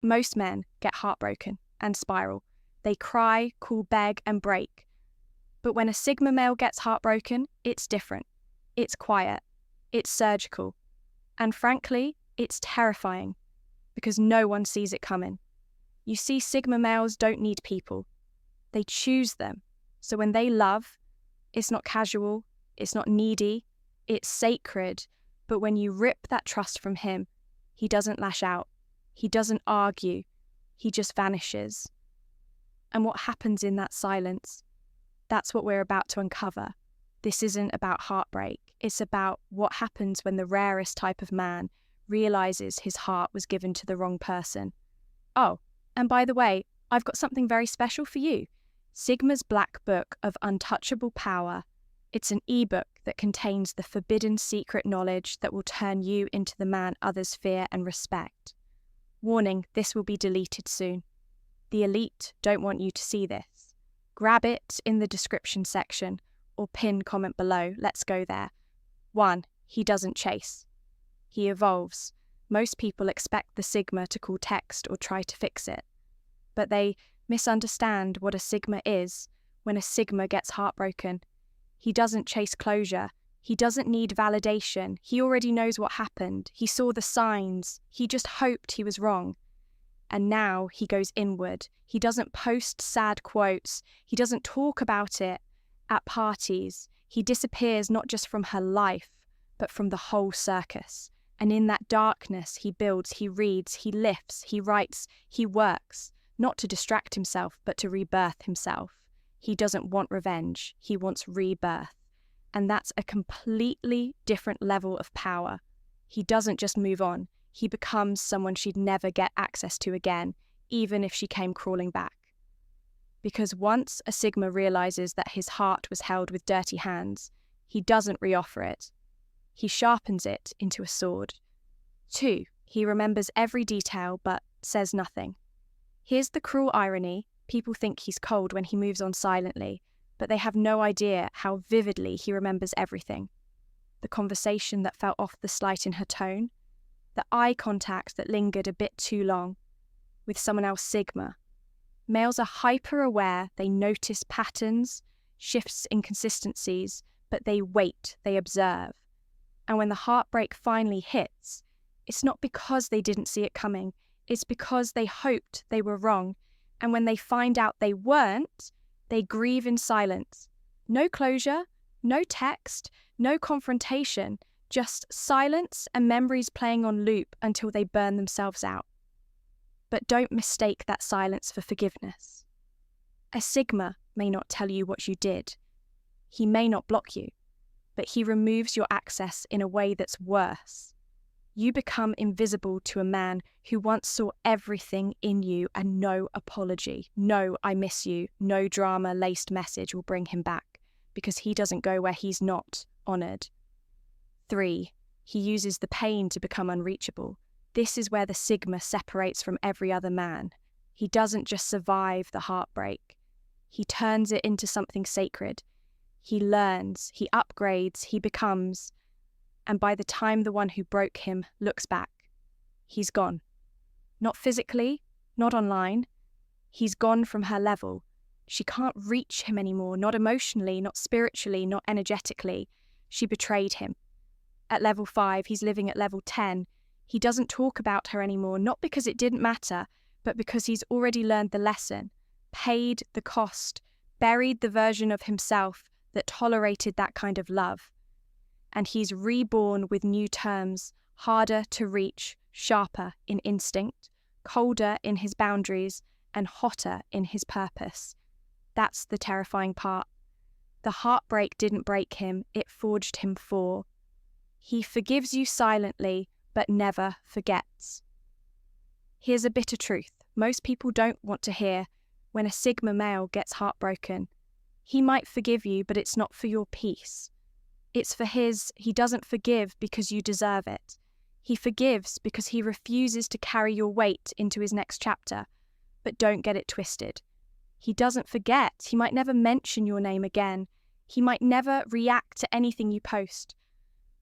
Most men get heartbroken and spiral. They cry, call, beg, and break. But when a Sigma male gets heartbroken, it's different. It's quiet. It's surgical. And frankly, it's terrifying because no one sees it coming. You see, Sigma males don't need people. They choose them. So when they love, it's not casual, it's not needy, it's sacred. But when you rip that trust from him, he doesn't lash out. He doesn't argue. He just vanishes. And what happens in that silence? That's what we're about to uncover. This isn't about heartbreak. It's about what happens when the rarest type of man realizes his heart was given to the wrong person. Oh, and by the way, I've got something very special for you. Sigma's Black Book of Untouchable Power. It's an ebook that contains the forbidden secret knowledge that will turn you into the man others fear and respect. Warning, this will be deleted soon. The elite don't want you to see this. Grab it in the description section or pin comment below. Let's go there. 1. He doesn't chase. He evolves. Most people expect the Sigma to call text or try to fix it. But they misunderstand what a Sigma is when a Sigma gets heartbroken. He doesn't chase closure. He doesn't need validation. He already knows what happened. He saw the signs. He just hoped he was wrong. And now he goes inward. He doesn't post sad quotes. He doesn't talk about it at parties. He disappears not just from her life, but from the whole circus. And in that darkness, he builds, he reads, he lifts, he writes, he works, not to distract himself, but to rebirth himself. He doesn't want revenge. He wants rebirth. And that's a completely different level of power. He doesn't just move on. He becomes someone she'd never get access to again, even if she came crawling back. Because once a Sigma realizes that his heart was held with dirty hands, he doesn't reoffer it. He sharpens it into a sword. 2. He remembers every detail but says nothing. Here's the cruel irony. People think he's cold when he moves on silently, but they have no idea how vividly he remembers everything. The conversation that fell off the slight in her tone, the eye contact that lingered a bit too long, with someone else Sigma. Males are hyper-aware, they notice patterns, shifts, inconsistencies, but they wait, they observe. And when the heartbreak finally hits, it's not because they didn't see it coming, it's because they hoped they were wrong. And when they find out they weren't, they grieve in silence. No closure, no text, no confrontation, just silence and memories playing on loop until they burn themselves out. But don't mistake that silence for forgiveness. A Sigma may not tell you what you did. He may not block you, but he removes your access in a way that's worse. You become invisible to a man who once saw everything in you and no apology, no I miss you, no drama-laced message will bring him back because he doesn't go where he's not honoured. 3. He uses the pain to become unreachable. This is where the Sigma separates from every other man. He doesn't just survive the heartbreak. He turns it into something sacred. He learns, he upgrades, he becomes. And by the time the one who broke him looks back, he's gone. Not physically, not online. He's gone from her level. She can't reach him anymore, not emotionally, not spiritually, not energetically. She betrayed him. At level 5, he's living at level 10. He doesn't talk about her anymore, not because it didn't matter, but because he's already learned the lesson, paid the cost, buried the version of himself that tolerated that kind of love. And he's reborn with new terms, harder to reach, sharper in instinct, colder in his boundaries, and hotter in his purpose. That's the terrifying part. The heartbreak didn't break him, it forged him for. He forgives you silently, but never forgets. Here's a bitter truth most people don't want to hear when a Sigma male gets heartbroken. He might forgive you, but it's not for your peace. It's for his. He doesn't forgive because you deserve it. He forgives because he refuses to carry your weight into his next chapter. But don't get it twisted. He doesn't forget. He might never mention your name again. He might never react to anything you post.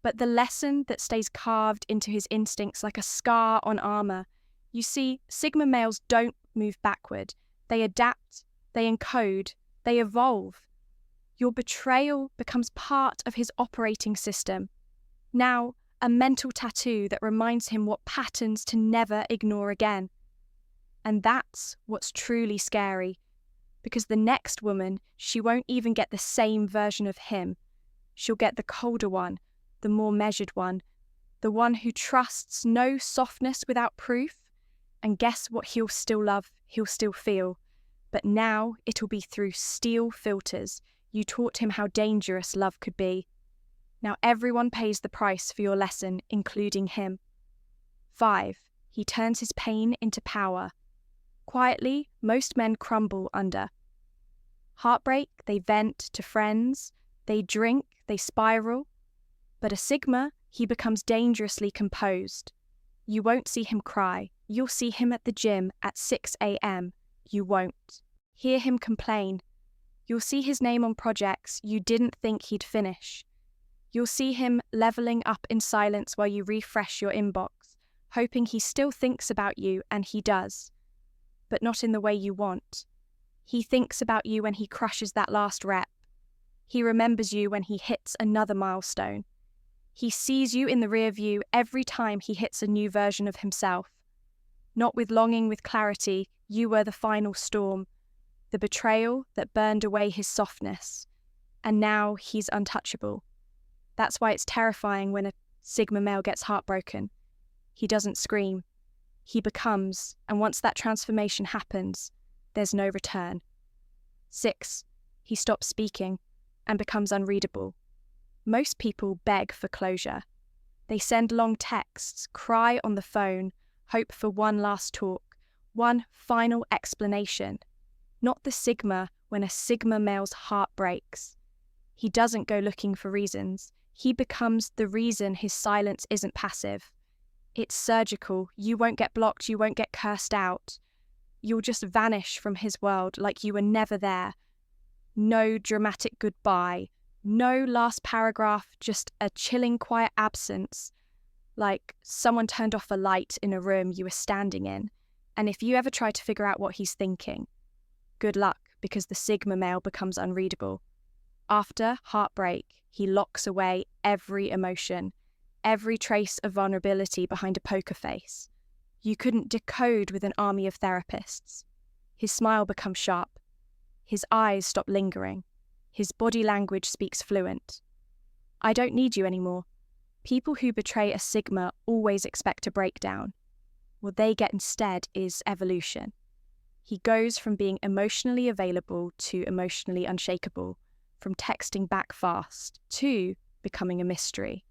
But the lesson that stays carved into his instincts like a scar on armor, You see, Sigma males don't move backward. They adapt, they encode, they evolve. Your betrayal becomes part of his operating system. Now, a mental tattoo that reminds him what patterns to never ignore again. And that's what's truly scary, because the next woman, she won't even get the same version of him. She'll get the colder one, the more measured one, the one who trusts no softness without proof. And guess what he'll still love, he'll still feel. But now it'll be through steel filters. You taught him how dangerous love could be. Now everyone pays the price for your lesson, including him. 5. He turns his pain into power. Quietly, most men crumble under. Heartbreak, they vent to friends, they drink, they spiral. But a Sigma, he becomes dangerously composed. You won't see him cry. You'll see him at the gym at 6 a.m. You won't hear him complain. You'll see his name on projects you didn't think he'd finish. You'll see him leveling up in silence while you refresh your inbox, hoping he still thinks about you, and he does. But not in the way you want. He thinks about you when he crushes that last rep. He remembers you when he hits another milestone. He sees you in the rear view every time he hits a new version of himself. Not with longing, with clarity, you were the final storm, the betrayal that burned away his softness. And now he's untouchable. That's why it's terrifying when a Sigma male gets heartbroken. He doesn't scream. He becomes, and once that transformation happens, there's no return. 6. He stops speaking and becomes unreadable. Most people beg for closure. They send long texts, cry on the phone, hope for one last talk, one final explanation. Not the Sigma when a Sigma male's heart breaks. He doesn't go looking for reasons. He becomes the reason his silence isn't passive. It's surgical. You won't get blocked. You won't get cursed out. You'll just vanish from his world like you were never there. No dramatic goodbye. No last paragraph, just a chilling, quiet absence. Like someone turned off a light in a room you were standing in. And if you ever try to figure out what he's thinking, good luck, because the Sigma male becomes unreadable. After heartbreak, he locks away every emotion, every trace of vulnerability behind a poker face. You couldn't decode with an army of therapists. His smile becomes sharp. His eyes stop lingering. His body language speaks fluent. I don't need you anymore. People who betray a Sigma always expect a breakdown. What they get instead is evolution. He goes from being emotionally available to emotionally unshakable, from texting back fast to becoming a mystery,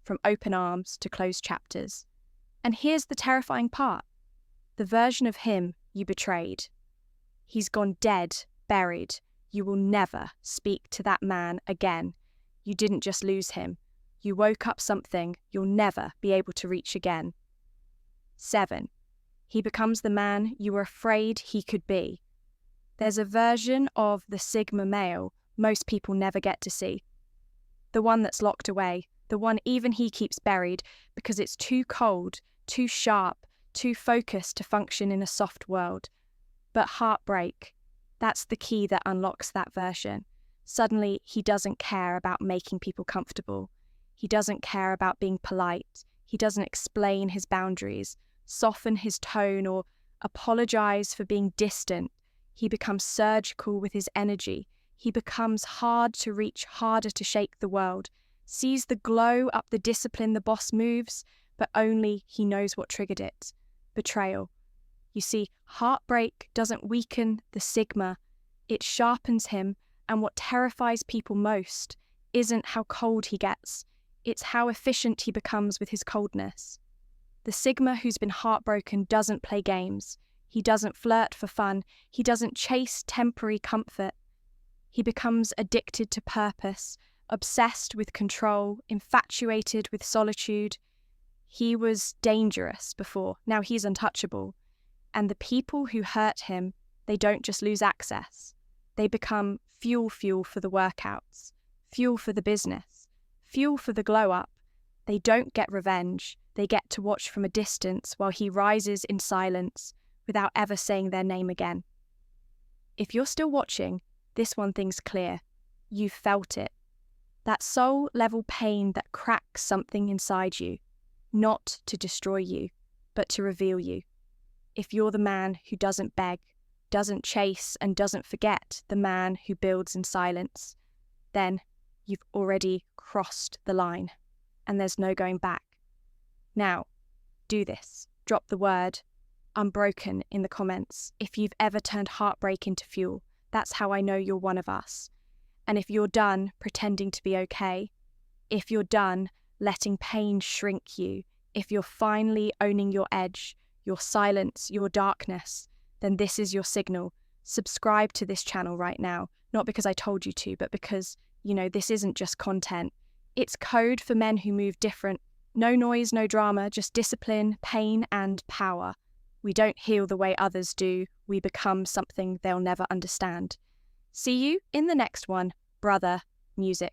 from open arms to closed chapters. And here's the terrifying part. The version of him you betrayed. He's gone dead, buried. You will never speak to that man again. You didn't just lose him. You woke up something you'll never be able to reach again. 7. He becomes the man you were afraid he could be. There's a version of the Sigma male most people never get to see. The one that's locked away, the one even he keeps buried because it's too cold, too sharp, too focused to function in a soft world. But heartbreak, that's the key that unlocks that version. Suddenly, he doesn't care about making people comfortable. He doesn't care about being polite. He doesn't explain his boundaries, soften his tone, or apologize for being distant. He becomes surgical with his energy. He becomes hard to reach, harder to shake the world. Sees the glow up the discipline the boss moves, but only he knows what triggered it. Betrayal. You see, heartbreak doesn't weaken the Sigma. It sharpens him, and what terrifies people most isn't how cold he gets. It's how efficient he becomes with his coldness. The Sigma who's been heartbroken doesn't play games. He doesn't flirt for fun. He doesn't chase temporary comfort. He becomes addicted to purpose, obsessed with control, infatuated with solitude. He was dangerous before. Now he's untouchable. And the people who hurt him, they don't just lose access. They become fuel for the workouts, fuel for the business, fuel for the glow up. They don't get revenge. They get to watch from a distance while he rises in silence without ever saying their name again. If you're still watching, this one thing's clear. You've felt it. That soul-level pain that cracks something inside you, not to destroy you, but to reveal you. If you're the man who doesn't beg, doesn't chase, and doesn't forget the man who builds in silence, then you've already crossed the line, and there's no going back. Now, do this. Drop the word unbroken in the comments. If you've ever turned heartbreak into fuel, that's how I know you're one of us. And if you're done pretending to be okay, if you're done letting pain shrink you, if you're finally owning your edge, your silence, your darkness, then this is your signal. Subscribe to this channel right now, not because I told you to, but because, this isn't just content. It's code for men who move different. No noise, no drama, just discipline, pain, and power. We don't heal the way others do. We become something they'll never understand. See you in the next one, brother music.